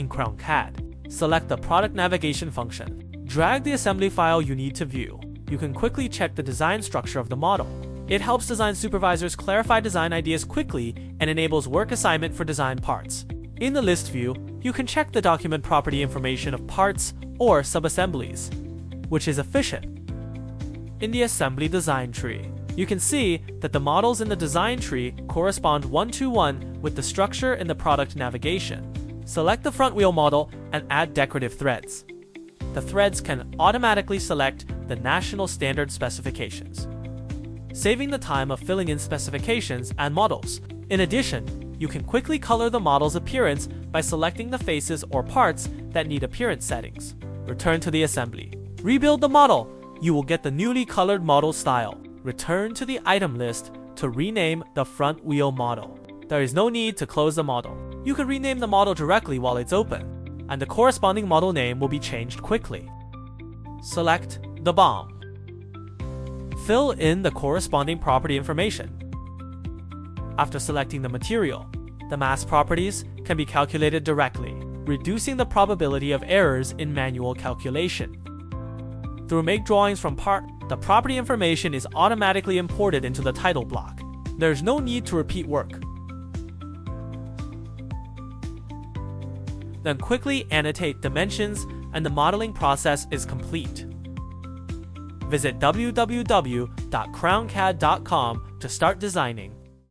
in CrownCAD. Select the Product Navigation function. Drag the assembly file you need to view. You can quickly check the design structure of the model. It helps design supervisors clarify design ideas quickly and enables work assignment for design parts. In the list view, you can check the document property information of parts or subassemblies, which is efficient. In the assembly design tree, you can see that the models in the design tree correspond one-to-one with the structure in the product navigation. Select the front wheel model and add decorative threads. The threads can automatically select the national standard specifications, saving the time of filling in specifications and models. In addition, you can quickly color the model's appearance by selecting the faces or parts that need appearance settings. Return to the assembly. Rebuild the model. You will get the newly colored model style. Return to the item list to rename the front wheel model. There is no need to close the model. You can rename the model directly while it's open, and the corresponding model name will be changed quickly. Select the BOM. Fill in the corresponding property information. After selecting the material, the mass properties can be calculated directly, reducing the probability of errors in manual calculation. Through Make Drawings from Part, the property information is automatically imported into the title block. There's no need to repeat work. Then quickly annotate dimensions and the modeling process is complete. Visit www.crowncad.com to start designing.